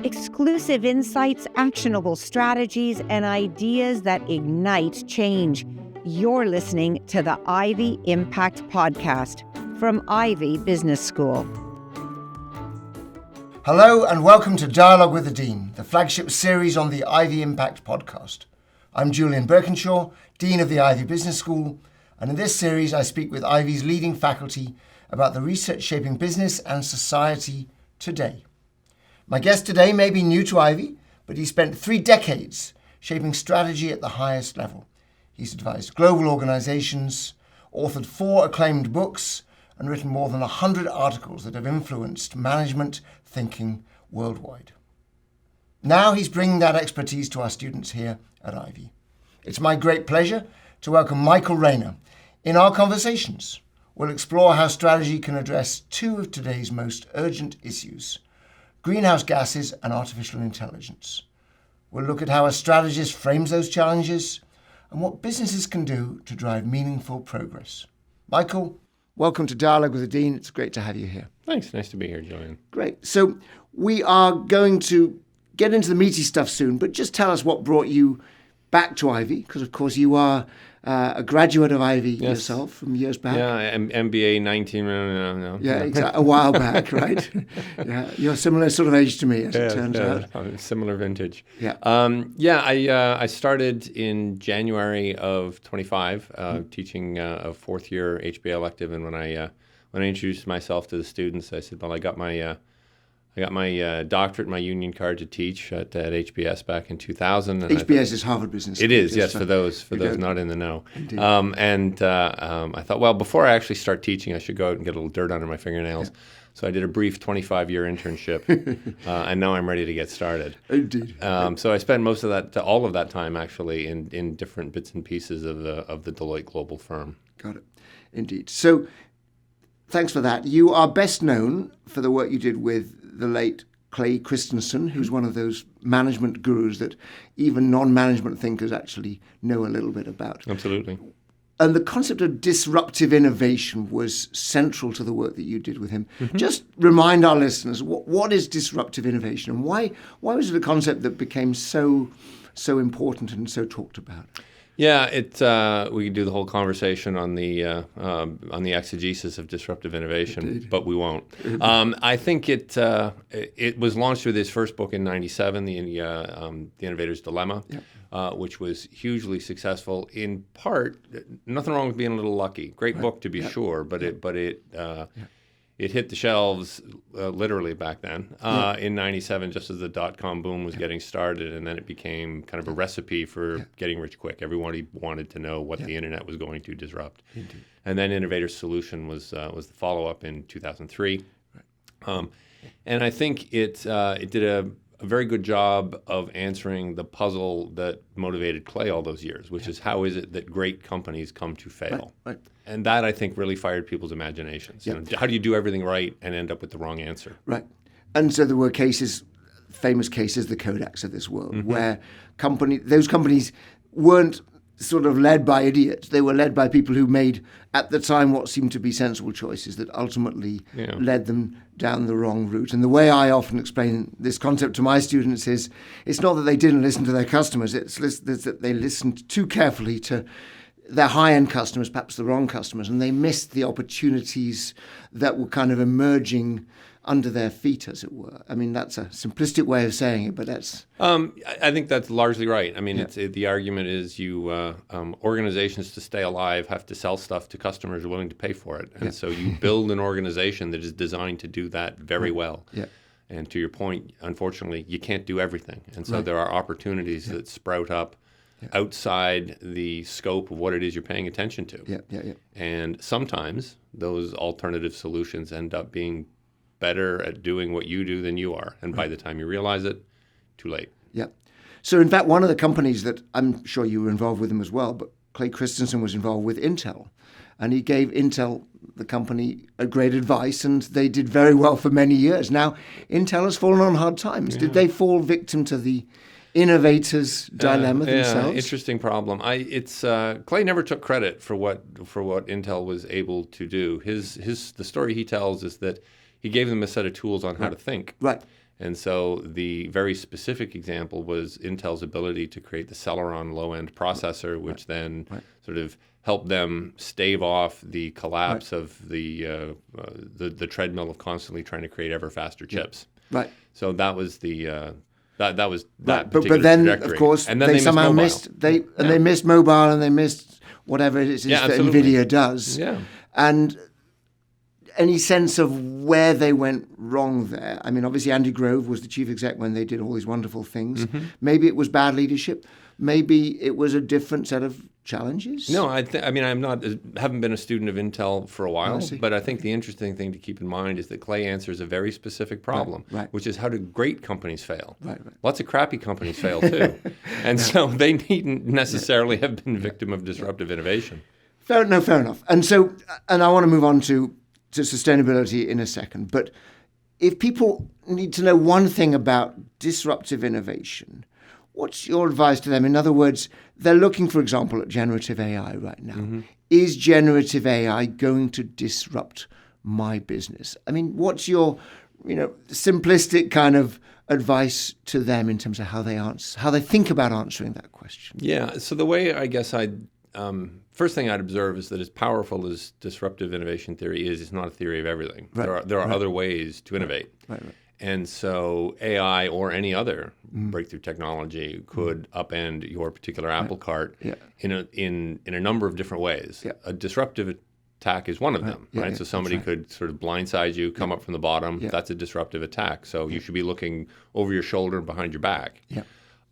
Exclusive insights, actionable strategies, and ideas that ignite change. You're listening to the Ivey Impact Podcast from Ivey Business School. Hello and welcome to Dialogue with the Dean, the flagship series on the Ivey Impact Podcast. I'm Julian Birkinshaw, Dean of the Ivey Business School, and in this series I speak with Ivey's leading faculty about the research shaping business and society today. My guest today may be new to Ivey, but he spent 3 decades shaping strategy at the highest level. He's advised global organizations, authored 4 acclaimed books, and written more than 100 articles that have influenced management thinking worldwide. Now he's bringing that expertise to our students here at Ivey. It's my great pleasure to welcome Michael Raynor. In our conversations, we'll explore how strategy can address 2 of today's most urgent issues: greenhouse gases and artificial intelligence. We'll look at how a strategist frames those challenges and what businesses can do to drive meaningful progress. Michael, welcome to Dialogue with the Dean. It's great to have you here. Thanks. Nice to be here, Julian. Great. So we are going to get into the meaty stuff soon, but just tell us what brought you back to Ivey, because of course you are a graduate of Ivey yourself from years back. Yeah, MBA 19, no. Yeah, exactly. A while back, right? Yeah, you're a similar sort of age to me, as it turns out. Similar vintage. Yeah. I started in January of 25, teaching a 4th year HBA elective, and when I introduced myself to the students, I said, well, I got my doctorate, my union card to teach at HBS back in 2000. And HBS is Harvard Business School. It is, yes, for those not in the know. I thought, well, before I actually start teaching, I should go out and get a little dirt under my fingernails. Yeah. So I did a brief 25-year internship, and now I'm ready to get started. Indeed. So I spent all of that time actually in different bits and pieces of the Deloitte global firm. Got it. Indeed. So thanks for that. You are best known for the work you did with the late Clayton Christensen, who's one of those management gurus that even non-management thinkers actually know a little bit about. Absolutely. And the concept of disruptive innovation was central to the work that you did with him. Mm-hmm. Just remind our listeners, what is disruptive innovation, and why was it a concept that became so important and so talked about? Yeah, we could do the whole conversation on the exegesis of disruptive innovation, Indeed. But we won't. I think it was launched with his first book in '97, The Innovator's Dilemma, which was hugely successful. In part, nothing wrong with being a little lucky. Great book to be sure, but it hit the shelves literally back then in '97, just as the dot-com boom was getting started, and then it became kind of a recipe for getting rich quick. Everybody wanted to know what the internet was going to disrupt. Indeed. And then Innovator's Solution was the follow-up in 2003. Right. And I think it did a very good job of answering the puzzle that motivated Clay all those years, which is how is it that great companies come to fail? Right. And that, I think, really fired people's imaginations. Yeah. You know, how do you do everything right and end up with the wrong answer? Right. And so there were famous cases, the Kodaks of this world, where those companies weren't sort of led by idiots. They were led by people who made, at the time, what seemed to be sensible choices that ultimately led them down the wrong route. And the way I often explain this concept to my students is, it's not that they didn't listen to their customers, it's that they listened too carefully to their high-end customers, perhaps the wrong customers, and they missed the opportunities that were kind of emerging under their feet, as it were. I mean, that's a simplistic way of saying it, but that's... I think that's largely right. I mean, the argument is organizations to stay alive have to sell stuff to customers who are willing to pay for it. And so you build an organization that is designed to do that very well. Yeah. And to your point, unfortunately, you can't do everything. And so there are opportunities that sprout up outside the scope of what it is you're paying attention to. And sometimes those alternative solutions end up being better at doing what you do than you are. And by the time you realize it, too late. Yeah. So in fact, one of the companies that I'm sure you were involved with them as well, but Clayton Christensen was involved with Intel. And he gave Intel, the company, a great advice, and they did very well for many years. Now, Intel has fallen on hard times. Did they fall victim to the innovators' dilemma themselves? Interesting problem. Clay never took credit for what Intel was able to do. The story he tells is that he gave them a set of tools on how to think. Right. And so the very specific example was Intel's ability to create the Celeron low-end processor, which then sort of helped them stave off the collapse of the treadmill of constantly trying to create ever faster chips. Right. So that was the that was Right. that particular But then, trajectory. of course, and then they somehow missed mobile. they missed mobile, and they missed whatever it is that absolutely. NVIDIA does. Yeah. And any sense of where they went wrong there? I mean, obviously, Andy Grove was the chief exec when they did all these wonderful things. Mm-hmm. Maybe it was bad leadership. Maybe it was a different set of challenges. No, I mean, haven't been a student of Intel for a while, see. but I think the interesting thing to keep in mind is that Clay answers a very specific problem, which is how do great companies fail? Right. Lots of crappy companies fail too. And so they needn't necessarily have been victim of disruptive innovation. Fair enough. And so, and I want to move on to sustainability in a second. But if people need to know one thing about disruptive innovation, what's your advice to them? In other words, they're looking, for example, at generative AI right now. Mm-hmm. Is generative AI going to disrupt my business? I mean, what's your, simplistic kind of advice to them in terms of how they think about answering that question? Yeah. So the way I guess first thing I'd observe is that as powerful as disruptive innovation theory is, it's not a theory of everything. Right. There are other ways to innovate. Right. And so AI or any other breakthrough technology could upend your particular apple cart in a number of different ways. Yeah. A disruptive attack is one of them, right? So somebody could sort of blindside you, come up from the bottom. Yeah. That's a disruptive attack. So you should be looking over your shoulder and behind your back. Yeah.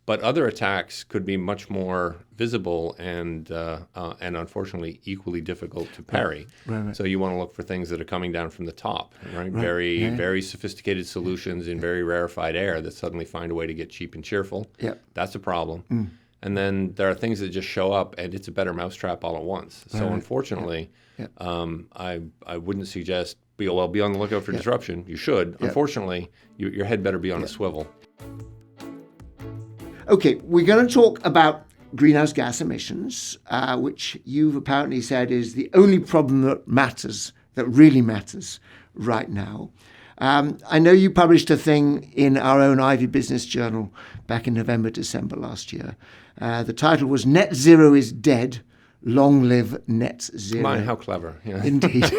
But other attacks could be much more visible and unfortunately equally difficult to parry. Right. So you want to look for things that are coming down from the top, right? Very sophisticated solutions in very rarefied air that suddenly find a way to get cheap and cheerful. Yeah. That's a problem. And then there are things that just show up and it's a better mousetrap all at once. So unfortunately, I wouldn't suggest be on the lookout for disruption. You should. Unfortunately, your head better be on a swivel. Okay, we're going to talk about greenhouse gas emissions, which you've apparently said is the only problem that really matters right now. I know you published a thing in our own Ivey Business Journal back in November, December last year. The title was Net Zero is Dead, Long Live Net Zero. My, how clever. Yeah. Indeed.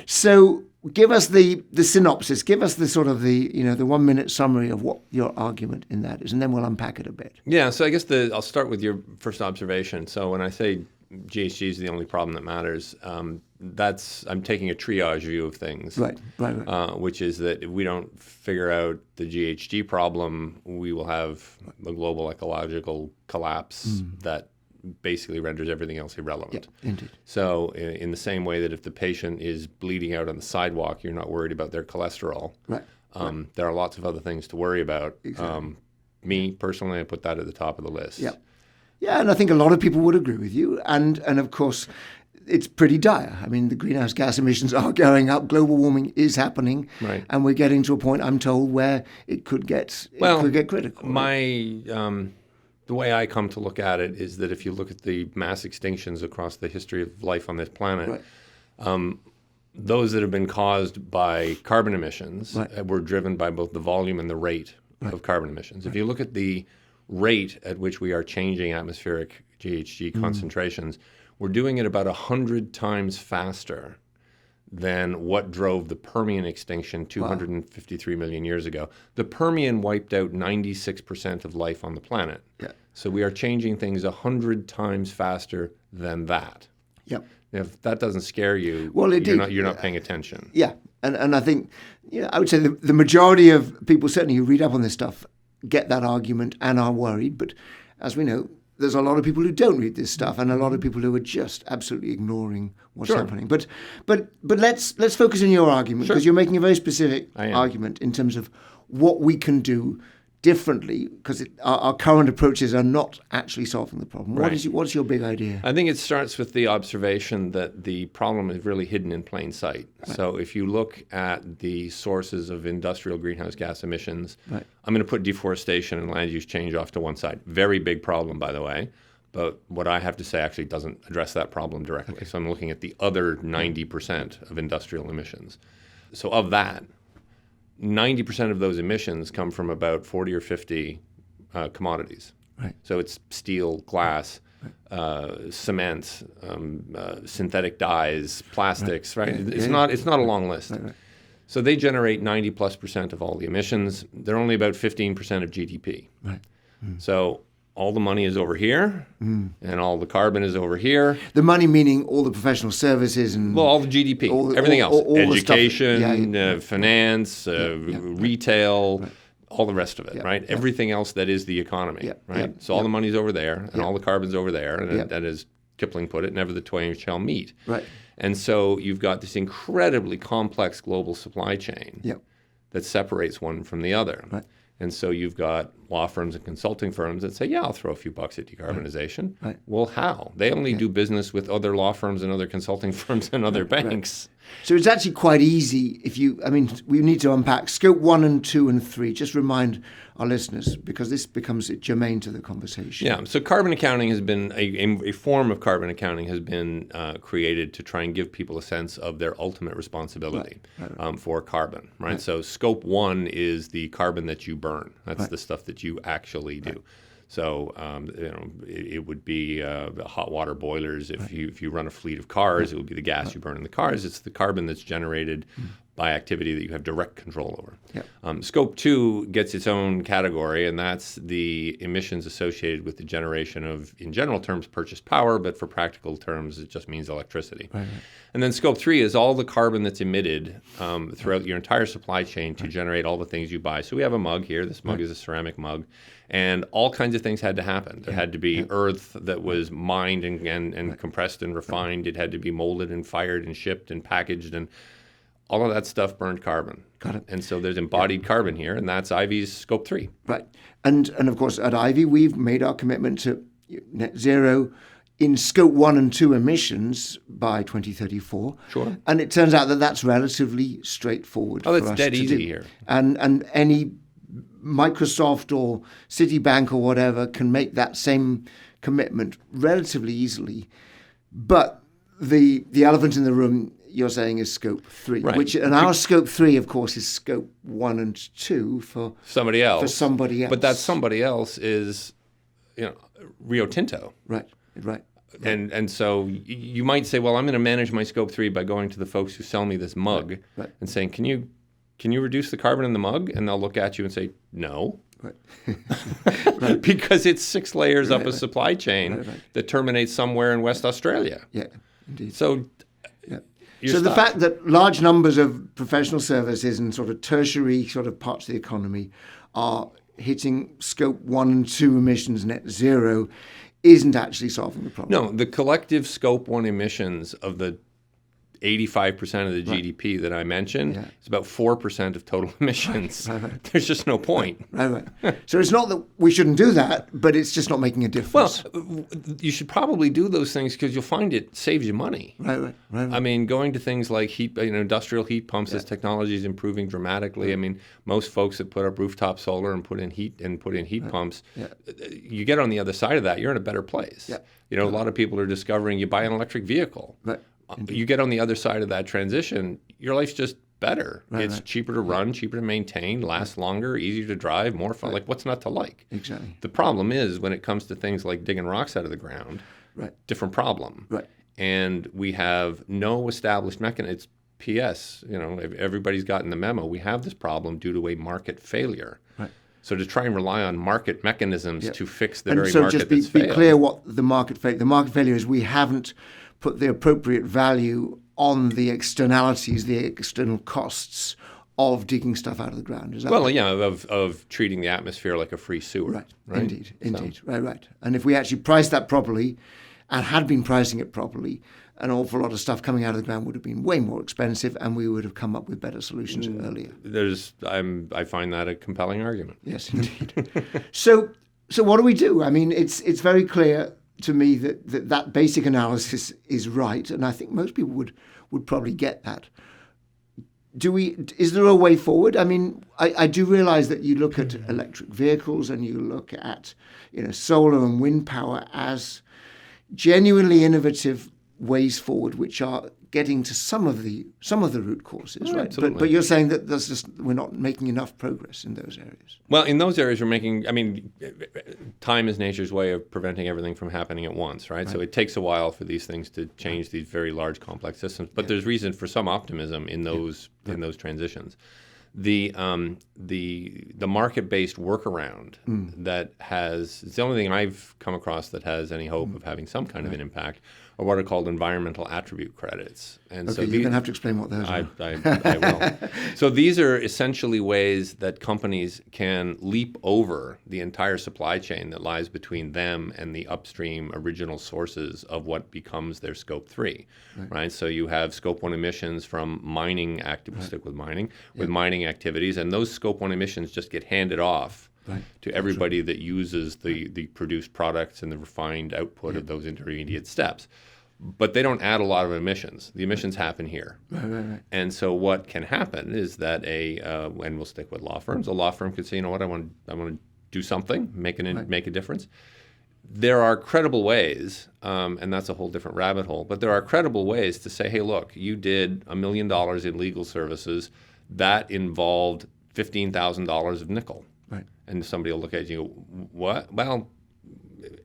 So give us the synopsis, give us the sort of the 1 minute summary of what your argument in that is, and then we'll unpack it a bit. Yeah, so I guess I'll start with your first observation. So when I say GHG is the only problem that matters, I'm taking a triage view of things. Right. Which is that if we don't figure out the GHG problem, we will have a global ecological collapse that basically renders everything else irrelevant. Yeah, indeed. So in the same way that if the patient is bleeding out on the sidewalk, you're not worried about their cholesterol. Right. There are lots of other things to worry about. Exactly. Me, personally, I put that at the top of the list. Yeah. Yeah, and I think a lot of people would agree with you. And of course, it's pretty dire. I mean, the greenhouse gas emissions are going up. Global warming is happening. Right. And we're getting to a point, I'm told, where it could get critical. The way I come to look at it is that if you look at the mass extinctions across the history of life on this planet, those that have been caused by carbon emissions were driven by both the volume and the rate of carbon emissions. If you look at the rate at which we are changing atmospheric GHG concentrations, we're doing it about 100 times faster than what drove the Permian extinction 253 million years ago. The Permian wiped out 96% of life on the planet. Yeah. So we are changing things 100 times faster than that. Yep. If that doesn't scare you, well, you're not paying attention. Yeah, and I think I would say the majority of people certainly who read up on this stuff get that argument and are worried. But as we know, there's a lot of people who don't read this stuff, and a lot of people who are just absolutely ignoring what's happening. But let's focus on your argument, because you're making a very specific argument in terms of what we can do differently, because our current approaches are not actually solving the problem. Right. What's your big idea? I think it starts with the observation that the problem is really hidden in plain sight. Right. So if you look at the sources of industrial greenhouse gas emissions, I'm going to put deforestation and land use change off to one side. Very big problem, by the way. But what I have to say actually doesn't address that problem directly. Okay. So I'm looking at the other 90% of industrial emissions. So of that, 90% of those emissions come from about 40 or 50 commodities. Right. So it's steel, glass, cement, synthetic dyes, plastics. Right. It's not a long list. Right. So they generate 90+% of all the emissions. They're only about 15% of GDP. Right. So all the money is over here, and all the carbon is over here. The money meaning all the professional services and all the GDP, everything else, all education, finance, retail, all the rest of it, right? Yeah. Everything else that is the economy, right? So all the money's over there, and all the carbon's over there, and that, as Kipling put it, never the twain shall meet. Right. And so you've got this incredibly complex global supply chain that separates one from the other. Right. And so you've got law firms and consulting firms that say, yeah, I'll throw a few bucks at decarbonization. Right. Well, how? They only do business with other law firms and other consulting firms and other banks. Right. So it's actually quite easy we need to unpack scope 1 and 2 and 3. Just remind our listeners, because this becomes germane to the conversation. Yeah, so carbon accounting has been, a form of carbon accounting has been created to try and give people a sense of their ultimate responsibility for carbon, right? So scope 1 is the carbon that you burn. That's the stuff that you actually do. Right. So it would be hot water boilers. If you run a fleet of cars, it would be the gas you burn in the cars. It's the carbon that's generated by activity that you have direct control over. Yep. Scope 2 gets its own category, and that's the emissions associated with the generation of, in general terms, purchased power, but for practical terms, it just means electricity. Right. And then scope 3 is all the carbon that's emitted throughout your entire supply chain to generate all the things you buy. So we have a mug here. This mug is a ceramic mug. And all kinds of things had to happen. There had to be earth that was mined and compressed and refined. It had to be molded and fired and shipped and packaged, and all of that stuff burned carbon. Got it. And so there's embodied carbon here, and that's Ivey's scope 3. Right. And of course, at Ivey, we've made our commitment to net zero in scope 1 and 2 emissions by 2034. Sure. And it turns out that that's relatively straightforward for us to do. Oh, it's dead easy here. And any Microsoft or Citibank or whatever can make that same commitment relatively easily. But the elephant in the room, you're saying, is scope 3, right. Our scope 3, of course, is scope 1 and 2 for somebody else. But that somebody else is, Rio Tinto. Right. And so you might say, well, I'm going to manage my scope 3 by going to the folks who sell me this mug and saying, can you reduce the carbon in the mug? And they'll look at you and say, no. Right. Because it's 6 layers up a supply chain that terminates somewhere in West Australia. Yeah, indeed. So the fact that large numbers of professional services and sort of tertiary sort of parts of the economy are hitting scope 1 and 2 emissions net zero isn't actually solving the problem. No, the collective scope 1 emissions of the 85% of the GDP that I mentioned is about 4% of total emissions. Right. There's just no point. Right. So it's not that we shouldn't do that, but it's just not making a difference. Well, you should probably do those things because you'll find it saves you money. Right. I mean, going to things like industrial heat pumps as technology is improving dramatically. Right. I mean, most folks that put up rooftop solar and put in heat pumps, you get on the other side of that, you're in a better place. Yeah. A lot of people are discovering you buy an electric vehicle. Right. Indeed. You get on the other side of that transition, your life's just better. It's cheaper to run, cheaper to maintain, lasts longer, easier to drive, more fun. Like, what's not to like? Exactly. The problem is when it comes to things like digging rocks out of the ground, different problem. Right. And we have no established mechanism. It's PS, everybody's gotten the memo. We have this problem due to a market failure. Right. So to try and rely on market mechanisms to fix the very market that's failed. So just be clear what the market failure is. We haven't put the appropriate value on the externalities, the external costs of digging stuff out of the ground. Is that of treating the atmosphere like a free sewer. Right? Indeed. Right. And if we actually priced that properly and had been pricing it properly, an awful lot of stuff coming out of the ground would have been way more expensive and we would have come up with better solutions earlier. I find that a compelling argument. Yes, indeed. So what do we do? I mean, it's very clear to me that basic analysis is right, and I think most people would probably get that. Is there a way forward? I mean, I do realize that you look at electric vehicles and you look at solar and wind power as genuinely innovative ways forward, which are getting to some of the root causes, Oh, right? absolutely. But you're saying that we're not making enough progress in those areas. Well, in those areas, we're making. I mean, time is nature's way of preventing everything from happening at once, right? So it takes a while for these things to change these very large, complex systems. But there's reason for some optimism in those transitions. The market-based workaround that it's the only thing I've come across that has any hope of having some kind of an impact, are what are called environmental attribute credits. And Okay, you're going to have to explain what those are. I will. So these are essentially ways that companies can leap over the entire supply chain that lies between them and the upstream original sources of what becomes their scope 3, right? So you have scope 1 emissions from mining stick with mining, with mining activities, and those scope 1 emissions just get handed off to everybody that uses the produced products and the refined output of those intermediate steps. But they don't add a lot of emissions. The emissions happen here. Right. And so what can happen is that and we'll stick with law firms, a law firm could say, you know what, I want to do something, make a difference. There are credible ways, and that's a whole different rabbit hole, but there are credible ways to say, hey, look, you did $1 million in legal services. That involved $15,000 of nickel. Right. And somebody will look at you and go, what? Well,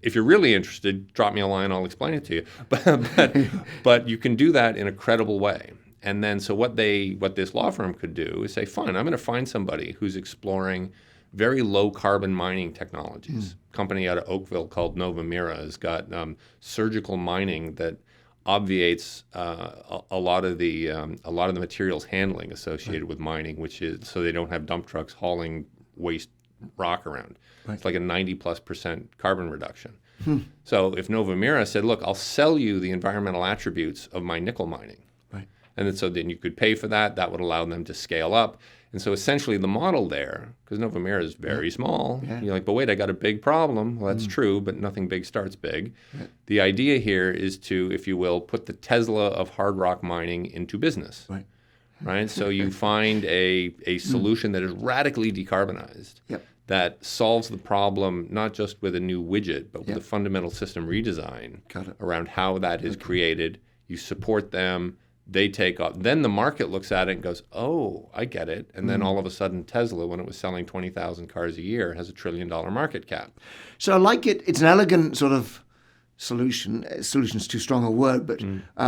if you're really interested, drop me a line, I'll explain it to you. But you can do that in a credible way. And then so what this law firm could do is say, fine, I'm going to find somebody who's exploring very low carbon mining technologies. A company out of Oakville called Nova Mira has got surgical mining that obviates a lot of the materials handling associated with mining, which is so they don't have dump trucks hauling waste rock around. It's like a 90+% carbon reduction. So if Nova Mira said, look, I'll sell you the environmental attributes of my nickel mining. Right. And then you could pay for that. That would allow them to scale up. And so essentially the model there, because Nova Mira is very small, you're like, but wait, I got a big problem. Well, that's true, but nothing big starts big. The idea here is to, if you will, put the Tesla of hard rock mining into business. Right? So you find a solution that is radically decarbonized. That solves the problem not just with a new widget, but with a fundamental system redesign around how that is created. You support them, they take off. Then the market looks at it and goes, oh, I get it. And then all of a sudden Tesla, when it was selling 20,000 cars a year, has $1 trillion market cap. So I like it. It's an elegant sort of solution. Solution's too strong a word, but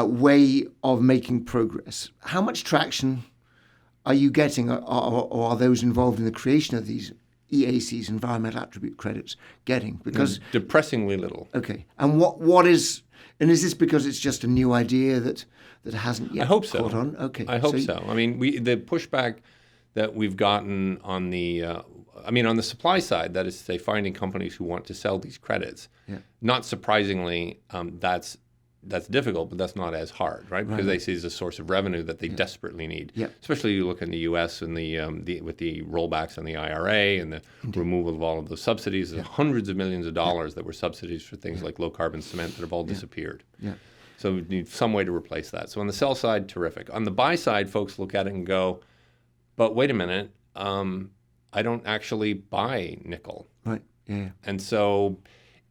way of making progress. How much traction are you getting, or are those involved in the creation of these EACs, environmental attribute credits, getting? Because depressingly little. Okay. And what is, and is this because it's just a new idea that hasn't yet caught on? Okay. I hope so. I mean, the pushback that we've gotten on the on the supply side, that is to say, finding companies who want to sell these credits. Not surprisingly, that's difficult, but that's not as hard, right? Because they see it as a source of revenue that they desperately need. Especially you look in the U.S. and with the rollbacks on the IRA and the removal of all of those subsidies. There's hundreds of millions of dollars that were subsidies for things like low carbon cement that have all disappeared. So we need some way to replace that. So on the sell side, terrific. On the buy side, folks look at it and go, but wait a minute, I don't actually buy nickel. And so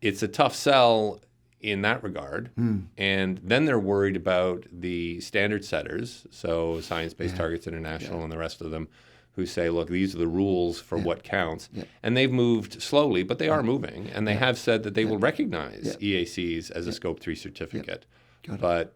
it's a tough sell in that regard. And then they're worried about the standard setters, so Science-Based Targets International and the rest of them, who say, look, these are the rules for what counts. And they've moved slowly, but they are moving. And they have said that they will recognize EACs as a Scope 3 certificate. But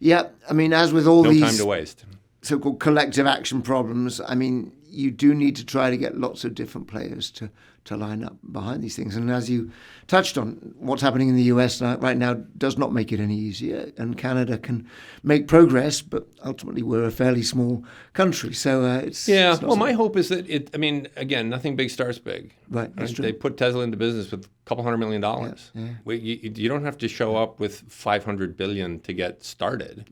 I mean, as with all no these time to waste. So-called collective action problems, I mean, you do need to try to get lots of different players to line up behind these things. And as you touched on, what's happening in the US right now does not make it any easier. And Canada can make progress, but ultimately we're a fairly small country. So it's well, my hope is that again, nothing big starts big. Right, that's true. They put Tesla into business with a $200 million. You don't have to show up with $500 billion to get started.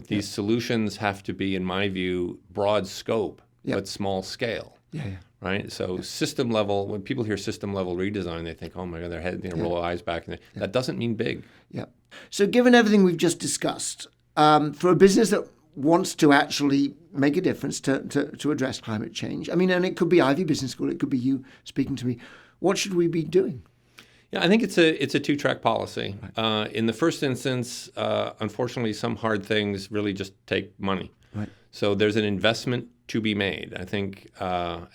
These solutions have to be, in my view, broad scope, but small scale. Right? So system level, when people hear system level redesign, they think, oh my God, their head, roll their eyes back. And that doesn't mean big. So given everything we've just discussed, for a business that wants to actually make a difference to address climate change, I mean, and it could be Ivey Business School, it could be you speaking to me, what should we be doing? Yeah, I think it's a two-track policy. In the first instance, unfortunately, some hard things really just take money. Right. So there's an investment to be made. I think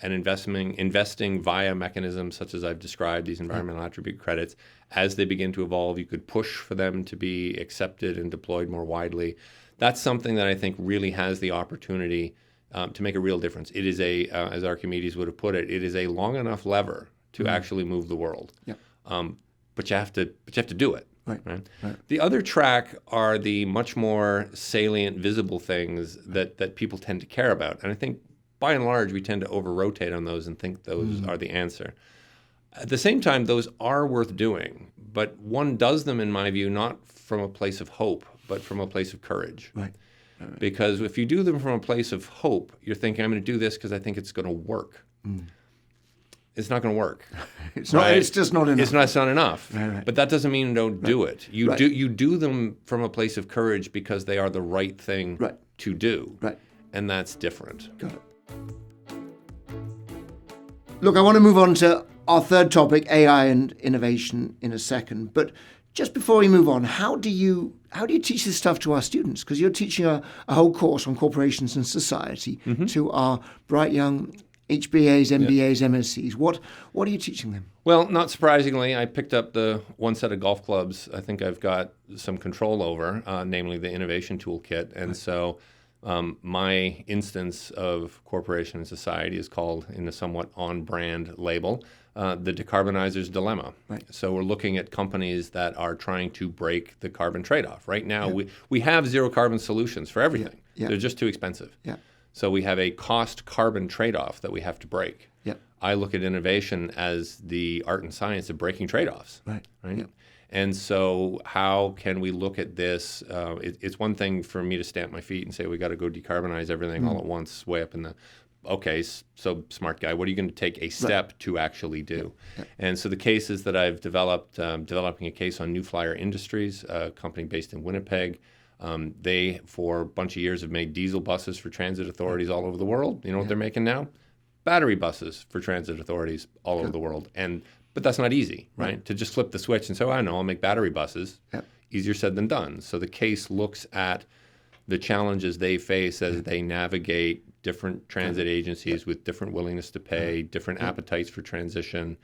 investing via mechanisms such as I've described, these environmental attribute credits, as they begin to evolve, you could push for them to be accepted and deployed more widely. That's something that I think really has the opportunity to make a real difference. It is as Archimedes would have put it, it is a long enough lever to actually move the world. Yeah. But you have to do it. Right. The other track are the much more salient, visible things that people tend to care about. And I think, by and large, we tend to over-rotate on those and think those are the answer. At the same time, those are worth doing. But one does them, in my view, not from a place of hope, but from a place of courage. Right. Because if you do them from a place of hope, you're thinking, I'm going to do this because I think it's going to work. It's not going to work. It's not. It's just not enough. It's not enough. Right. But that doesn't mean don't do it. You do them from a place of courage because they are the right thing to do. Right. And that's different. Got it. Look, I want to move on to our third topic, AI and innovation, in a second. But just before we move on, how do you teach this stuff to our students? Because you're teaching a whole course on corporations and society to our bright young HBAs, MBAs, MSCs. What are you teaching them? Well, not surprisingly, I picked up the one set of golf clubs I think I've got some control over, namely the innovation toolkit. And so my instance of corporation and society is called, in a somewhat on-brand label, the Decarbonizer's dilemma. Right. So we're looking at companies that are trying to break the carbon trade-off. Right now, we have zero carbon solutions for everything. They're just too expensive. Yeah. So we have a cost-carbon trade-off that we have to break. Yeah. I look at innovation as the art and science of breaking trade-offs. Right. Yeah. And so how can we look at this? It's one thing for me to stamp my feet and say, we got to go decarbonize everything all at once, way up in the, okay, so smart guy, what are you going to take a step to actually do? Yeah. And so the cases that I've developed, developing a case on New Flyer Industries, a company based in Winnipeg. They, for a bunch of years, have made diesel buses for transit authorities all over the world. You know what they're making now? Battery buses for transit authorities all over the world. But that's not easy, right? To just flip the switch and say, I know, I'll make battery buses. Easier said than done. So the case looks at the challenges they face as they navigate different transit agencies with different willingness to pay, different appetites for transition.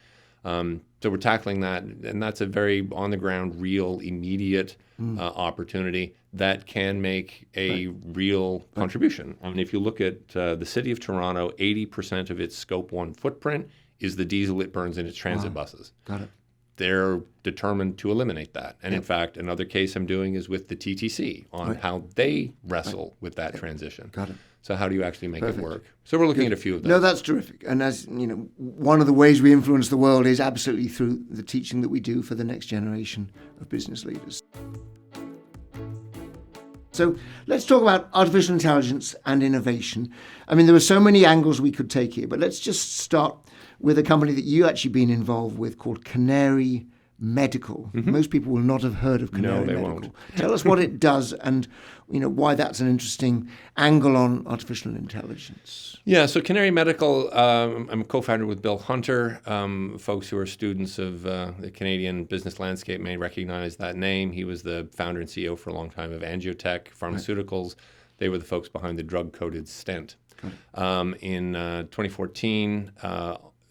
So we're tackling that, and that's a very on-the-ground, real, immediate opportunity that can make a real contribution. I mean, if you look at the city of Toronto, 80% of its Scope 1 footprint is the diesel it burns in its transit buses. Got it. They're determined to eliminate that. And in fact, another case I'm doing is with the TTC on how they wrestle with that transition. Got it. So how do you actually make it work? So we're looking at a few of those. No, that's terrific. And as you know, one of the ways we influence the world is absolutely through the teaching that we do for the next generation of business leaders. So let's talk about artificial intelligence and innovation. I mean, there are so many angles we could take here, but let's just start with a company that you actually been involved with called Canary Medical. Most people will not have heard of Canary Medical. Won't. Tell us what it does and why that's an interesting angle on artificial intelligence. Yeah, so Canary Medical, I'm a co-founder with Bill Hunter. Folks who are students of the Canadian business landscape may recognize that name. He was the founder and CEO for a long time of Angiotech Pharmaceuticals. They were the folks behind the drug-coated stent. In 2014,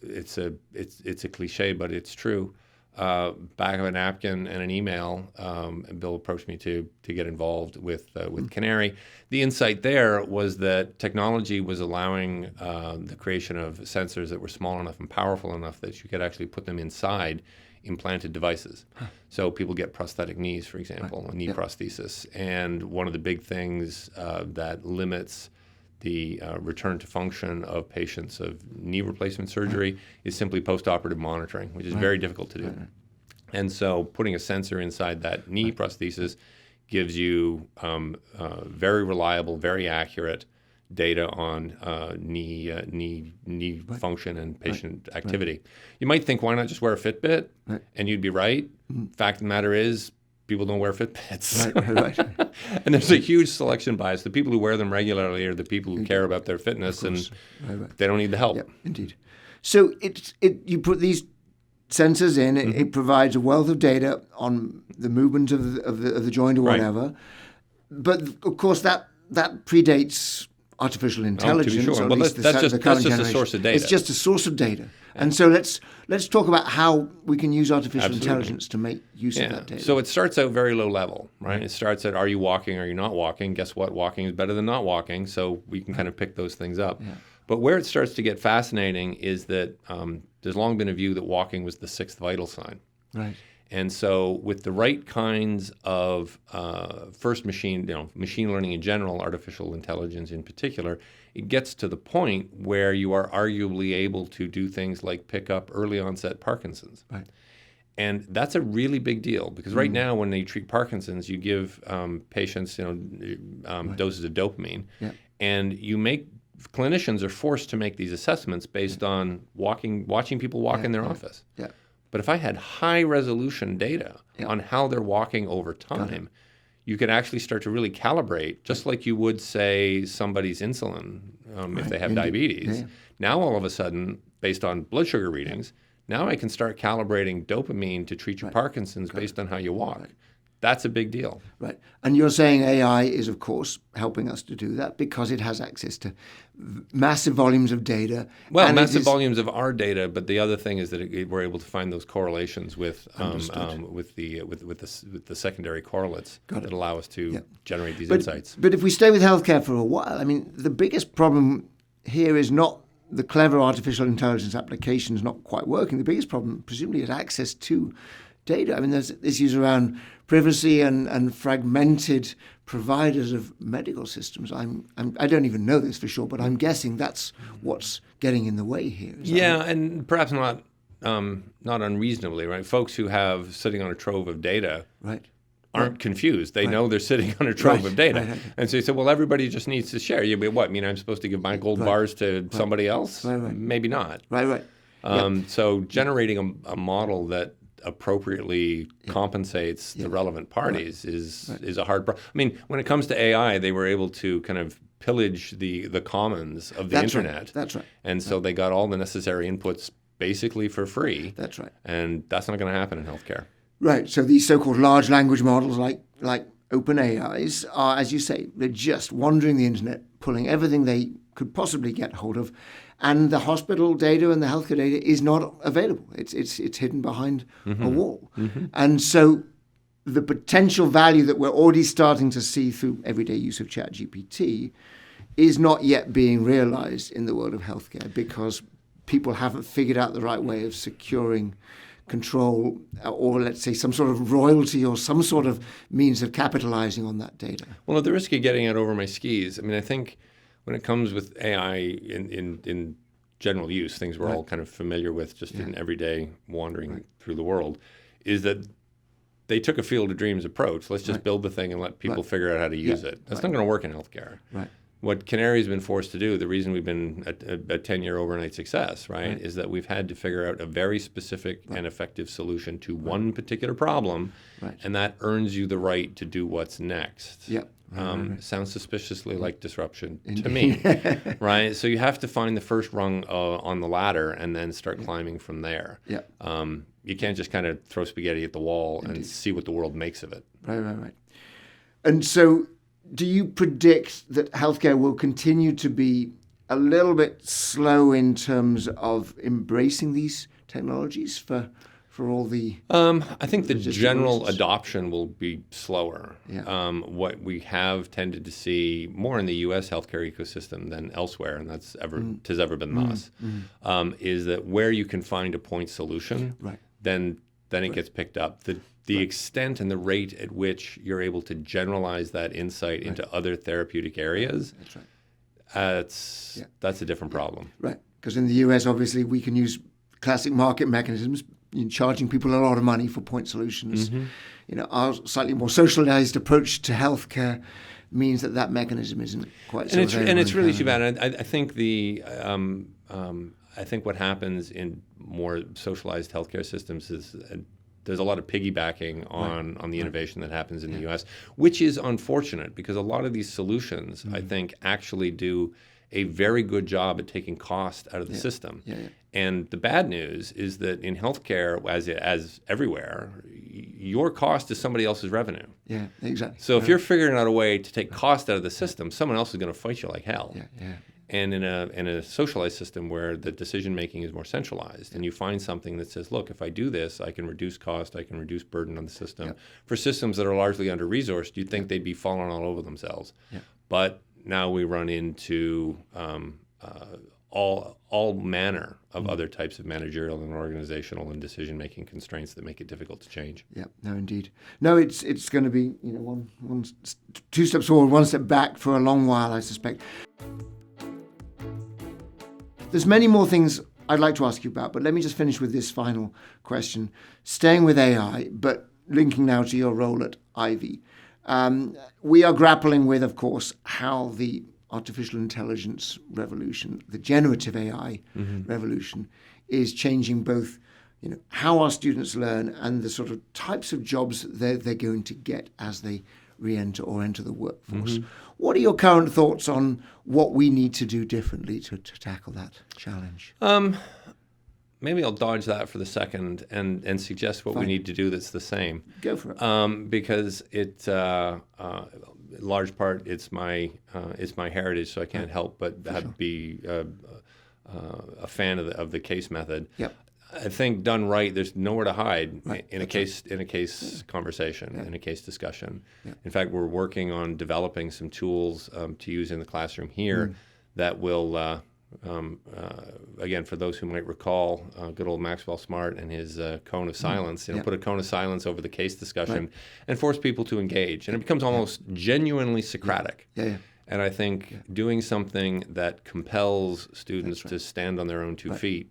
it's a cliche, but it's true. Back of a napkin and an email, and Bill approached me to get involved with Canary. The insight there was that technology was allowing the creation of sensors that were small enough and powerful enough that you could actually put them inside implanted devices. So people get prosthetic knees, for example, a knee prosthesis. And one of the big things that limits the return to function of patients of knee replacement surgery is simply post-operative monitoring, which is very difficult to do. And so putting a sensor inside that knee prosthesis gives you very reliable, very accurate data on knee function and patient activity. You might think, why not just wear a Fitbit? And you'd be right. Fact of the matter is, people don't wear Fitbits. And there's a huge selection bias. The people who wear them regularly are the people who care about their fitness, and they don't need the help. Yeah, indeed. So you put these sensors in, it provides a wealth of data on the movement of the joint or whatever. But of course, that predates artificial intelligence. To be sure. Or Well, at least that's just generation. a source of data. It's just a source of data. And so let's talk about how we can use artificial intelligence to make use of that data. So it starts out very low level, right? It starts at, are you walking, are you not walking? Guess what? Walking is better than not walking. So we can kind of pick those things up. Yeah. But where it starts to get fascinating is that there's long been a view that walking was the sixth vital sign. Right. And so with the right kinds of machine learning in general, artificial intelligence in particular, it gets to the point where you are arguably able to do things like pick up early onset Parkinson's. Right. And that's a really big deal because right now when they treat Parkinson's, you give patients doses of dopamine, and clinicians are forced to make these assessments based on watching people walk in their office. Yeah. But if I had high-resolution data on how they're walking over time, you can actually start to really calibrate, just like you would, say, somebody's insulin if they have diabetes. Yeah. Now, all of a sudden, based on blood sugar readings, now I can start calibrating dopamine to treat your Parkinson's based on how you walk. Right. That's a big deal. Right. And you're saying AI is, of course, helping us to do that because it has access to massive volumes of data. Well, massive volumes of our data, but the other thing is that we're able to find those correlations with the secondary correlates that allow us to generate these insights. But if we stay with healthcare for a while, I mean, the biggest problem here is not the clever artificial intelligence applications not quite working. The biggest problem, presumably, is access to data. I mean, there's issues around privacy and fragmented providers of medical systems. I don't even know this for sure, but I'm guessing that's what's getting in the way here. And perhaps not unreasonably, right? Folks who have sitting on a trove of data aren't confused. They know they're sitting on a trove of data. Right. And so you say, well, everybody just needs to share. You what? I mean, I'm supposed to give my gold bars to somebody else? Maybe not. Right. So generating a model that appropriately compensates the relevant parties is a hard problem. I mean, when it comes to AI, they were able to kind of pillage the commons of the internet. That's right. And so they got all the necessary inputs basically for free. That's right. And that's not going to happen in healthcare. Right. So these so-called large language models like OpenAIs are, as you say, they're just wandering the internet, pulling everything they could possibly get hold of, and the hospital data and the healthcare data is not available. It's hidden behind a wall. Mm-hmm. And so the potential value that we're already starting to see through everyday use of ChatGPT is not yet being realized in the world of healthcare because people haven't figured out the right way of securing control or, let's say, some sort of royalty or some sort of means of capitalizing on that data. Well, at the risk of getting out over my skis, I mean, I think when it comes with AI in general use, things we're all kind of familiar with just in everyday wandering through the world, is that they took a field of dreams approach. Let's just build the thing and let people figure out how to use it. That's not going to work in healthcare. Right. What Canary's been forced to do, the reason we've been a 10-year overnight success, is that we've had to figure out a very specific and effective solution to one particular problem, and that earns you the right to do what's next. Yep. Sounds suspiciously like disruption to me, right? So you have to find the first rung on the ladder and then start climbing from there. Yep. You can't just kind of throw spaghetti at the wall and see what the world makes of it. Right. And so do you predict that healthcare will continue to be a little bit slow in terms of embracing these technologies for all the... I think the general adoption will be slower. Yeah. What we have tended to see more in the U.S. healthcare ecosystem than elsewhere, and that's tis ever been thus, is that where you can find a point solution, then it gets picked up. The extent and the rate at which you're able to generalize that insight into other therapeutic areas, that's a different problem. Right, because in the U.S., obviously, we can use classic market mechanisms, charging people a lot of money for point solutions. Our slightly more socialized approach to healthcare means that mechanism isn't quite so available. And it's really too bad. I think I think what happens in more socialized healthcare systems is there's a lot of piggybacking on the innovation that happens in the U.S., which is unfortunate because a lot of these solutions, I think, actually do a very good job at taking cost out of the system. And the bad news is that in healthcare, as everywhere, your cost is somebody else's revenue. Yeah, exactly. So if you're figuring out a way to take cost out of the system, someone else is going to fight you like hell. Yeah. And in a socialized system where the decision making is more centralized, and you find something that says, look, if I do this, I can reduce cost, I can reduce burden on the system. For systems that are largely under-resourced, you'd think they'd be falling all over themselves. But now we run into all manner of other types of managerial and organizational and decision-making constraints that make it difficult to change. Yeah, no, indeed. No, it's going to be two steps forward, one step back for a long while, I suspect. There's many more things I'd like to ask you about, but let me just finish with this final question. Staying with AI, but linking now to your role at Ivey. We are grappling with, of course, how the artificial intelligence revolution, the generative AI revolution, is changing both how our students learn and the sort of types of jobs they're going to get as they re-enter or enter the workforce. What are your current thoughts on what we need to do differently to tackle that challenge? Maybe I'll dodge that for the second and suggest what we need to do that's the same. Go for it. Because it, in large part, it's my heritage, so I can't help but be a fan of the case method. I think done right, there's nowhere to hide in a case conversation, in a case discussion. In fact, we're working on developing some tools to use in the classroom here that will, again, for those who might recall, good old Maxwell Smart and his cone of silence, put a cone of silence over the case discussion and force people to engage. And it becomes almost genuinely Socratic. And I think doing something that compels students to stand on their own 2 feet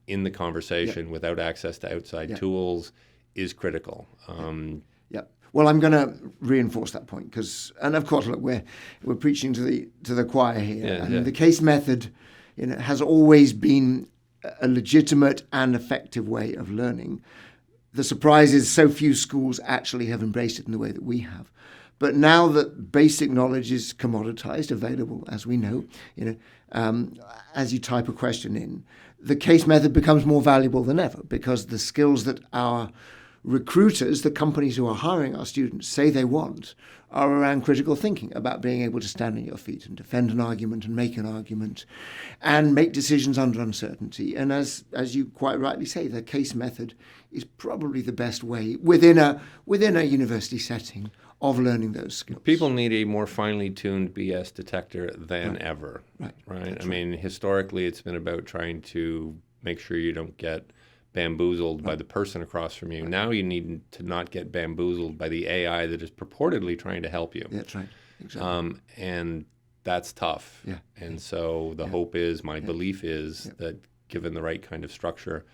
in the conversation without access to outside tools is critical. Well, I'm going to reinforce that point and of course, look, we're preaching to the choir here, the case method, has always been a legitimate and effective way of learning. The surprise is so few schools actually have embraced it in the way that we have. But now that basic knowledge is commoditized, available, as we know, as you type a question in, the case method becomes more valuable than ever because the skills that our recruiters, the companies who are hiring our students, say they want are around critical thinking, about being able to stand on your feet and defend an argument and make an argument and make decisions under uncertainty. And as you quite rightly say, the case method is probably the best way within a university setting of learning those skills. People need a more finely tuned BS detector than ever, right? I mean, historically, it's been about trying to make sure you don't get bamboozled by the person across from you. Now you need to not get bamboozled by the AI that is purportedly trying to help you. That's right, exactly. And that's tough. And so the hope is, my belief is that given the right kind of structure,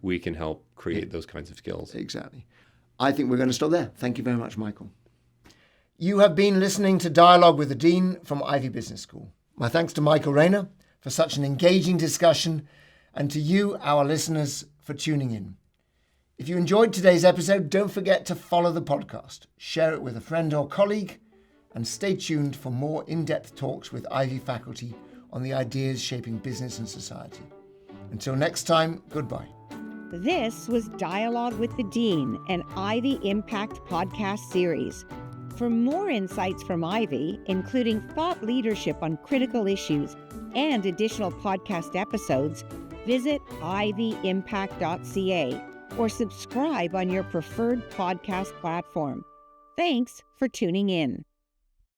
we can help create those kinds of skills. Exactly. I think we're going to stop there. Thank you very much, Michael. You have been listening to Dialogue with the Dean from Ivey Business School. My thanks to Michael Raynor for such an engaging discussion, and to you, our listeners, for tuning in. If you enjoyed today's episode, don't forget to follow the podcast, share it with a friend or colleague, and stay tuned for more in-depth talks with Ivey faculty on the ideas shaping business and society. Until next time, goodbye. This was Dialogue with the Dean, an Ivey Impact podcast series. For more insights from Ivey, including thought leadership on critical issues and additional podcast episodes, visit ivyimpact.ca or subscribe on your preferred podcast platform. Thanks for tuning in.